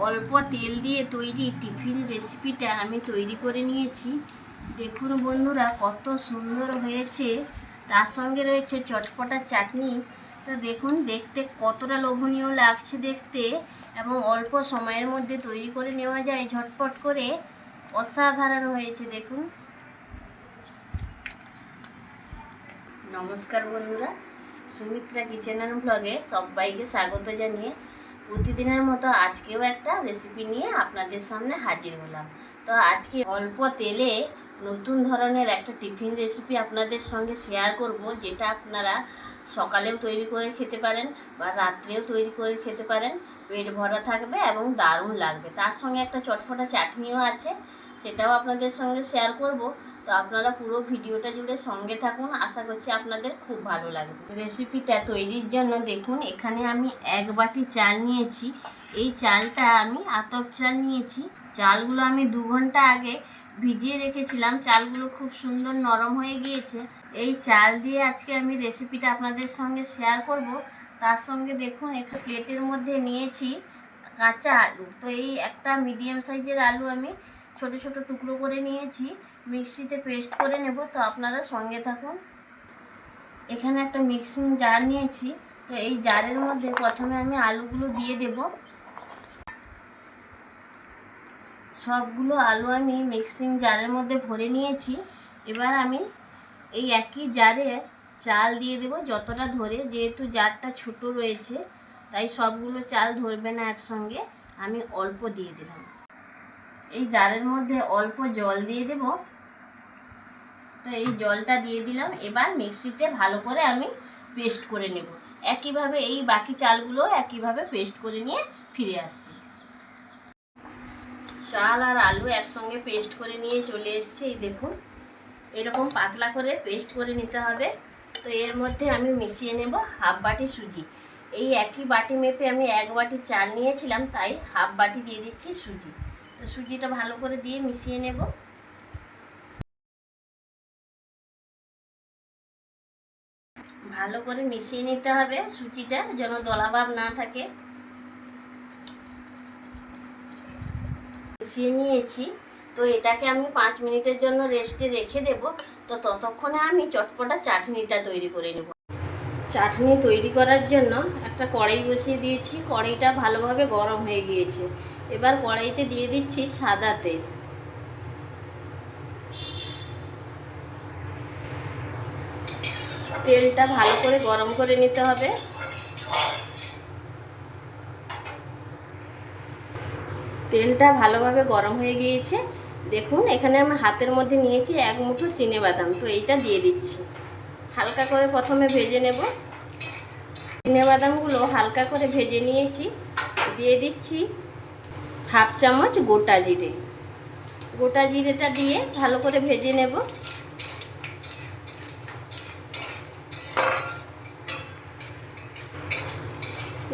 অল্প তেল দিয়ে তৈরি টিফিন রেসিপিটা আমি তৈরি করে নিয়েছি। দেখুন বন্ধুরা, কত সুন্দর হয়েছে। তার সঙ্গে রয়েছে চটপটা চাটনি। তো দেখুন, দেখতে কতটা লোভনীয় লাগছে দেখতে, এবং অল্প সময়ের মধ্যে তৈরি করে নেওয়া যায় ঝটপট করে। অসাধারণ হয়েছে দেখুন। নমস্কার বন্ধুরা, সুমিত্রা কিচেন অ্যান্ড ব্লগে সবাইকে স্বাগত জানিয়ে প্রতিদিনের মতো আজকেও একটা রেসিপি নিয়ে আপনাদের সামনে হাজির হলাম। তো আজকে অল্প তেলে নতুন ধরনের একটা টিফিন রেসিপি আপনাদের সঙ্গে শেয়ার করব, যেটা আপনারা সকালেও তৈরি করে খেতে পারেন বা রাত্রেও তৈরি করে খেতে পারেন। পেট ভরা থাকবে এবং দারুণ লাগবে। তার সঙ্গে একটা চটপটা চাটনিও আছে, সেটাও আপনাদের সঙ্গে শেয়ার করব। তো আপনারা পুরো ভিডিওটা জুড়ে সঙ্গে থাকুন, আশা করছি আপনাদের খুব ভালো লাগবে। রেসিপিটা তৈরির জন্য দেখুন, এখানে আমি 1 বাটি চাল নিয়েছি। এই চালটা আমি আতপ চাল নিয়েছি। চালগুলো আমি 2 ঘন্টা আগে ভিজিয়ে রেখেছিলাম। চালগুলো খুব সুন্দর নরম হয়ে গিয়েছে। এই চাল দিয়ে আজকে আমি রেসিপিটা আপনাদের সঙ্গে শেয়ার করব। তার সঙ্গে দেখুন, এখানে প্লেটের মধ্যে নিয়েছি কাঁচা আলু। তো এই একটা মিডিয়াম সাইজের আলু আমি ছোট ছোট টুকরো করে নিয়েছি, মিক্সিতে পেস্ট করে নেব। তো আপনারা সঙ্গে থাকুন। এখানে একটা মিক্সিং জার নিয়েছি। তো এই জারের মধ্যে প্রথমে আমি আলুগুলো দিয়ে দেব। সবগুলো আলু আমি মিক্সিং জারের মধ্যে ভরে নিয়েছি। এবার আমি এই একই জারে চাল দিয়ে দেব যতটা ধরে, যেহেতু জারটা ছোট রয়েছে তাই সবগুলো চাল ধরবে না একসঙ্গে, আমি অল্প দিয়ে দিলাম। এই জারের মধ্যে অল্প জল দিয়ে দেব। তো এই জলটা দিয়ে দিলাম। এবার মিক্সিতে ভালো করে আমি পেস্ট করে নেব। একইভাবে এই বাকি চালগুলো একইভাবে পেস্ট করে নিয়ে ফিরে আসছি। চাল আর আলু একসঙ্গে পেস্ট করে নিয়ে চলে এসেছি। এই দেখুন, এরকম পাতলা করে পেস্ট করে নিতে হবে। তো এর মধ্যে আমি মিশিয়ে নেব হাফ বাটি সুজি। এই একই বাটি মেপে আমি 1 বাটি চাল নিয়েছিলাম, তাই হাফ বাটি দিয়ে দিচ্ছি সুজি। তো সুজিটা ভালো করে দিয়ে মিশিয়ে নেব। ভালো করে মিশিয়ে নিতে হবে সুজিটা, যেন দলাভাব না থাকে। মিশিয়ে নিয়েছি। তো এটাকে আমি 5 মিনিটের জন্য রেস্টে রেখে দেব। তো ততক্ষণে আমি চটপটা চাটনিটা তৈরি করে নেব। চাটনি তৈরি করার জন্য একটা কড়াই বসিয়ে দিয়েছি। কড়াইটা ভালোভাবে গরম হয়ে গিয়েছে। এবার কড়াইতে দিয়ে দিচ্ছি সাদা তেল। তেলটা ভালো করে গরম করে নিতে হবে। তেলটা ভালোভাবে গরম হয়ে গিয়েছে। দেখুন, এখানে আমি হাতের মধ্যে নিয়েছি 1 মুঠো চিনেবাদাম। তো এইটা দিয়ে দিচ্ছি। হালকা করে প্রথমে ভেজে নেব। চিনেবাদামগুলো হালকা করে ভেজে নিয়েছি। দিয়ে দিচ্ছি হাফ চামচ গোটা জিরে। গোটা জিরেটা দিয়ে ভালো করে ভেজে নেব।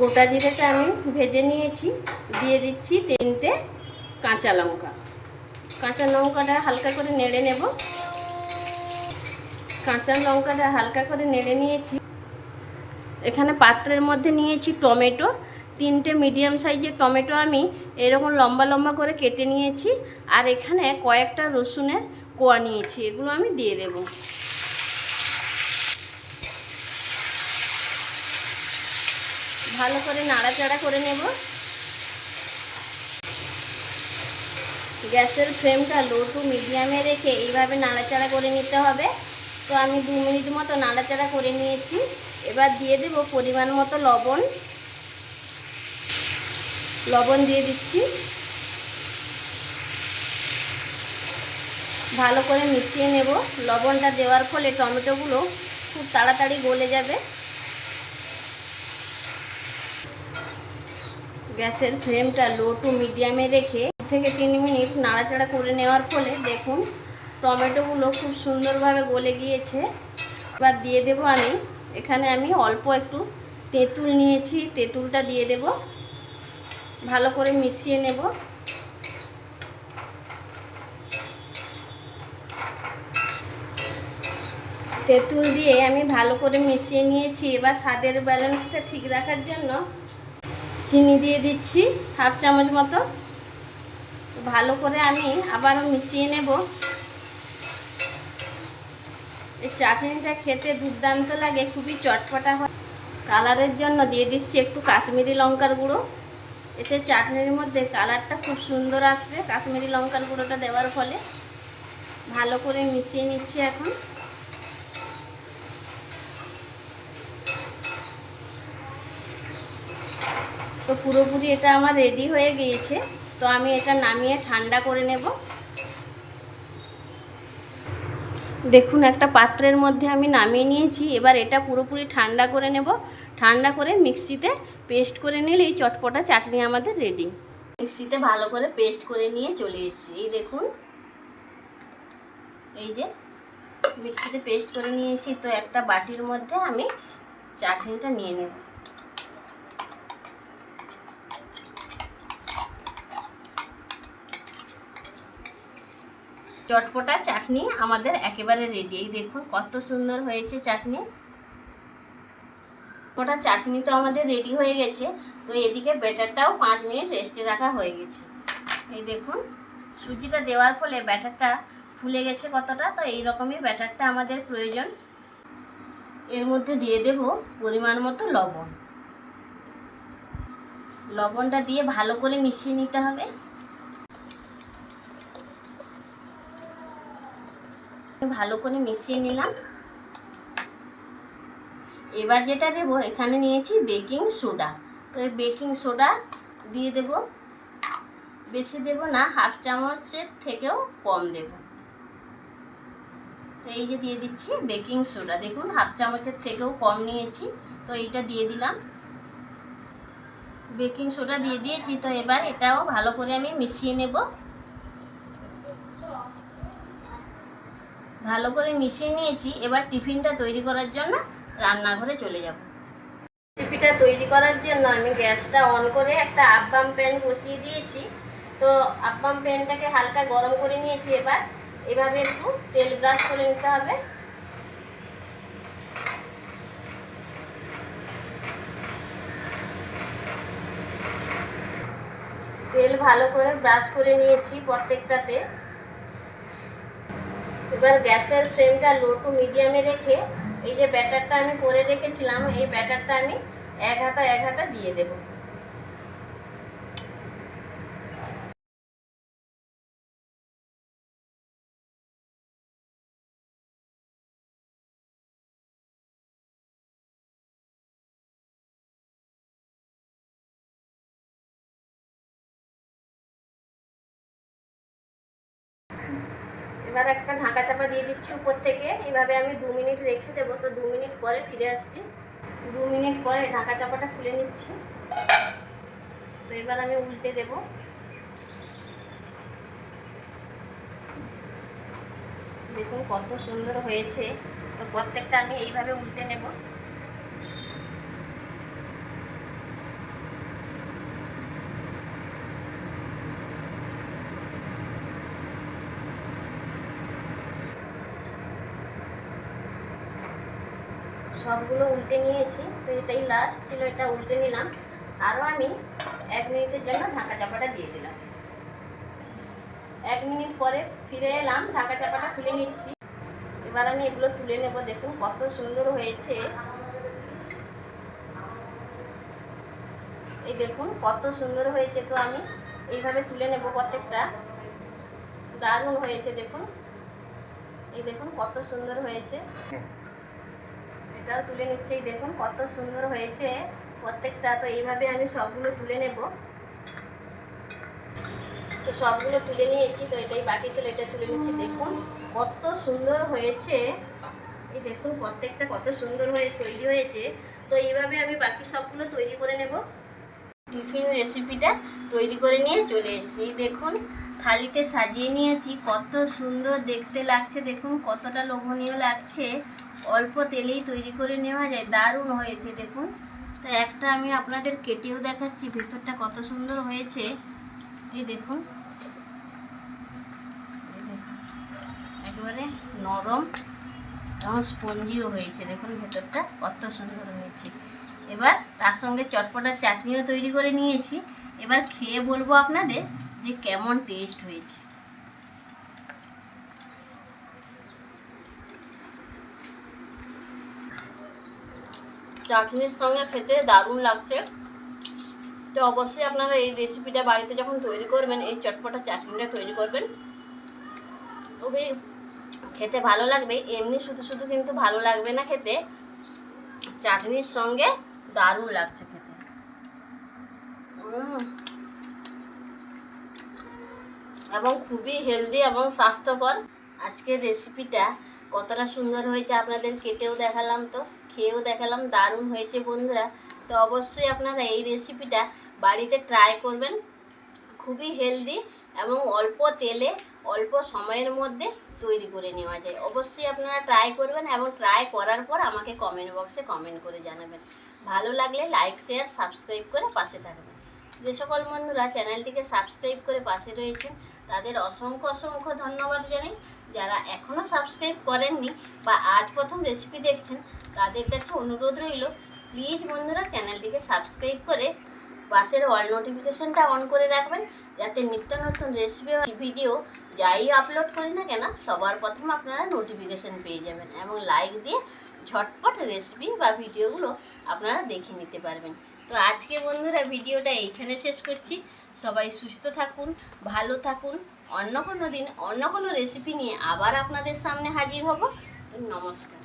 গোটা জিরেটা আমি ভেজে নিয়েছি। দিয়ে দিচ্ছি 3টে কাঁচা লঙ্কা। কাঁচা লঙ্কাটা হালকা করে নেড়ে নেব। কাঁচা লঙ্কাটা হালকা করে নেড়ে নিয়েছি। এখানে পাত্রের মধ্যে নিয়েছি টমেটো। 3টে মিডিয়াম সাইজের টমেটো আমি এরকম লম্বা লম্বা করে কেটে নিয়েছি। আর এখানে কয়েকটা রসুনের কোয়া নিয়েছি, এগুলো আমি দিয়ে দেব। ভালো করে নাড়াচাড়া করে নেব। গ্যাসের ফ্লেমটা লো টু মিডিয়ামে রেখে এইভাবে নাড়াচাড়া করে নিতে হবে। তো আমি 2 মিনিট মতো নাড়াচাড়া করে নিয়েছি। এবার দিয়ে দেব পরিমাণ মতো লবণ। লবণ দিয়ে দিচ্ছি। ভালো করে মিশিয়ে নেব। লবণটা দেওয়ার ফলে টমেটোগুলো খুব তাড়াতাড়ি গলে যাবে। গ্যাসের ফ্লেমটা লো টু মিডিয়ামে রেখে 2 থেকে 3 মিনিট নাড়াচাড়া করে নেওয়ার ফলে দেখুন টমেটোগুলো খুব সুন্দরভাবে গলে গিয়েছে। এবার দিয়ে দেব এখানে আমি অল্প একটু তেঁতুল নিয়েছি, তেঁতুলটা দিয়ে দেব। ভালো করে মিশিয়ে নেব। তেঁতুল দিয়ে আমি ভালো করে মিশিয়ে নিয়েছি। এবার স্বাদের ব্যালেন্সটা ঠিক রাখার জন্য চিনি দিয়ে দিচ্ছি 1/2 চামচ মতো। ভালো করে আমি আবারও মিশিয়ে নেব। এই চাটনিটা খেতে দুর্দান্ত লাগে, খুবই চটপটা হয়। কালারের জন্য দিয়ে দিচ্ছি একটু কাশ্মীরি লঙ্কার গুঁড়ো। এতে চাটনির মধ্যে কালারটা খুব সুন্দর আসবে কাশ্মীরি লঙ্কার গুঁড়োটা দেওয়ার ফলে। ভালো করে মিশিয়ে নিচ্ছি এখন। তো পুরোপুরি এটা আমার রেডি হয়ে গিয়েছে। তো আমি এটা নামিয়ে ঠান্ডা করে নেব। দেখুন একটা পাত্রের মধ্যে আমি নামিয়ে নিয়েছি। এবার এটা পুরোপুরি ঠান্ডা করে নেব। ঠান্ডা করে মিক্সিতে পেস্ট করে নিলেই চটপটা চাটনি আমাদের রেডি। মিক্সিতে ভালো করে পেস্ট করে নিয়ে চলে এসেছি। এই দেখুন, এই যে মিক্সিতে পেস্ট করে নিয়েছি। তো একটা বাটির মধ্যে আমি চাটনিটা নিয়ে নেব। চটপটা চাটনি আমাদের একেবারে রেডি। এই দেখুন কত সুন্দর হয়েছে চাটনি। ওটা চাটনি তো আমাদের রেডি হয়ে গেছে। তো এদিকে ব্যাটারটাও 5 মিনিট রেস্টে রাখা হয়ে গেছে। এই দেখুন সুজিটা দেওয়ার ফলে ব্যাটারটা ফুলে গেছে কতটা। তো এই রকমই ব্যাটারটা আমাদের প্রয়োজন। এর মধ্যে দিয়ে দেব পরিমাণ মতো লবণ। লবণটা দিয়ে ভালো করে মিশিয়ে নিতে হবে। ভালো করে মিশিয়ে নিলাম। এবার যেটা দেব, এখানে নিয়েছি বেকিং সোডা। তো এই বেকিং সোডা দিয়ে দেব। বেশি দেব না, 1/2 চামচের থেকেও কম দেব। তো এই যে দিয়ে দিচ্ছি বেকিং সোডা। দেখুন 1/2 চামচের থেকেও কম নিয়েছি। তো এইটা দিয়ে দিলাম। বেকিং সোডা দিয়ে দিয়েছি। তো এবার এটাও ভালো করে আমি মিশিয়ে নেব। ভালো করে মিশিয়ে নিয়েছি। এবার টিফিনটা তৈরি করার জন্য রান্নাঘরে চলে যাব। রেসিপিটা তৈরি করার জন্য আমি গ্যাসটা অন করে একটা আপ্পাম প্যান বসিয়ে দিয়েছি। তো আপ্পাম প্যানটাকে হালকা গরম করে নিয়েছি। এবার এভাবে একটু তেল ব্রাশ করে নিতে হবে। তেল ভালো করে ব্রাশ করে নিয়েছি প্রত্যেকটাতে। এবার গ্যাসের ফ্লেমটা লো টু মিডিয়ামে রেখে এই যে ব্যাটারটা আমি করে রেখেছিলাম, এই ব্যাটারটা আমি এক হাতা দিয়ে দেব। এবার একটা ঢাকা চাপা দিয়ে দিচ্ছি উপর থেকে। এইভাবে আমি 2 মিনিট রেখে দেবো। তো 2 মিনিট পরে ফিরে আসছি। 2 মিনিট পরে ঢাকা চাপাটা খুলে নিচ্ছি। তো এবার আমি উল্টে দেব। দেখুন কত সুন্দর হয়েছে। তো প্রত্যেকটা আমি এইভাবে উল্টে নেব। সবগুলো উল্টে নিয়েছি। তো এটাই লাস্ট ছিল, এটা উল্টে নিলাম। আরও আমি 1 মিনিটের জন্য ঢাকা চাপাটা দিয়ে দিলাম। 1 মিনিট পরে ফিরে এলাম, ঢাকা চাপাটা খুলে নিচ্ছি। এবার আমি এগুলো তুলে নেব। দেখুন কত সুন্দর হয়েছে। এই দেখুন কত সুন্দর হয়েছে। তো আমি এইভাবে তুলে নেব প্রত্যেকটা। দারুণ হয়েছে দেখুন। এই দেখুন কত সুন্দর হয়েছে। এটাও তুলে নিচ্ছি। এই দেখুন কত সুন্দর হয়েছে প্রত্যেকটা। তো এইভাবে আমি সবগুলো তুলে নেব। তো সবগুলো তুলে নিয়েছি। তো এটাই বাকি ছিল, এটা তুলে নিচ্ছি। দেখুন কত সুন্দর হয়েছে। এই দেখুন প্রত্যেকটা কত সুন্দর হয়ে তৈরি হয়েছে। তো এইভাবে আমি বাকি সবগুলো তৈরি করে নেব। টিফিন রেসিপিটা তৈরি করে নিয়ে চলে এসেছি। দেখুন থালিতে সাজিয়ে নিয়েছি। কত সুন্দর দেখতে লাগছে। দেখুন কতটা লোভনীয় লাগছে। অল্প তেলেই তৈরি করে নেওয়া যায়। দারুণ হয়েছে দেখুন। তো একটা আমি আপনাদের কেটেও দেখাচ্ছি ভেতরটা কত সুন্দর হয়েছে। এই দেখুন একেবারে নরম এবং স্পঞ্জিও হয়েছে। দেখুন ভেতরটা কত সুন্দর হয়েছে। এবার তার সঙ্গে চটপটা চাটনিও তৈরি করে নিয়েছি। এবার খেয়ে বলবো আপনাদের যে কেমন টেস্ট হয়েছে। চাটনির সঙ্গে খেতে দারুণ লাগছে। তো অবশ্যই আপনারা এই রেসিপিটা বাড়িতে যখন তৈরি করবেন, এই চটপটা চাটনিটা তৈরি করবেন, খুবই খেতে ভালো লাগবে। এমনি শুধু শুধু কিন্তু ভালো লাগবে না খেতে, চাটনির সঙ্গে দারুণ লাগছে খেতে। এবং খুবই হেলদি এবং স্বাস্থ্যকর। আজকের রেসিপিটা কতটা সুন্দর হয়েছে আপনাদের কেটেও দেখালাম, তো খেয়েও দেখালাম, দারুণ হয়েছে বন্ধুরা। তো অবশ্যই আপনারা এই রেসিপিটা বাড়িতে ট্রাই করবেন। খুবই হেলদি এবং অল্প তেলে অল্প সময়ের মধ্যে তৈরি করে নেওয়া যায়। অবশ্যই আপনারা ট্রাই করবেন এবং ট্রাই করার পর আমাকে কমেন্ট বক্সে কমেন্ট করে জানাবেন। ভালো লাগলে লাইক, শেয়ার, সাবস্ক্রাইব করে পাশে থাকবেন। যে সকল বন্ধুরা চ্যানেলটিকে সাবস্ক্রাইব করে পাশে রয়েছেন তাদের অসংখ্য অসংখ্য ধন্যবাদ জানাই। যারা এখনও সাবস্ক্রাইব করেননি বা আজ প্রথম রেসিপি দেখছেন তাদের কাছে অনুরোধ রইল, প্লিজ বন্ধুরা চ্যানেলটিকে সাবস্ক্রাইব করে পাশের অল নোটিফিকেশানটা অন করে রাখবেন, যাতে নিত্য নতুন রেসিপি ভিডিও যাই আপলোড করি না কেন সবার প্রথম আপনারা নোটিফিকেশান পেয়ে যাবেন এবং লাইক দিয়ে ঝটপট রেসিপি বা ভিডিওগুলো আপনারা দেখে নিতে পারবেন। তো আজকে বন্ধুরা ভিডিওটা এইখানে শেষ করছি। সবাই সুস্থ থাকুন, ভালো থাকুন। অন্য কোনো দিন অন্য কোনো রেসিপি নিয়ে আবার আপনাদের সামনে হাজির হব। নমস্কার।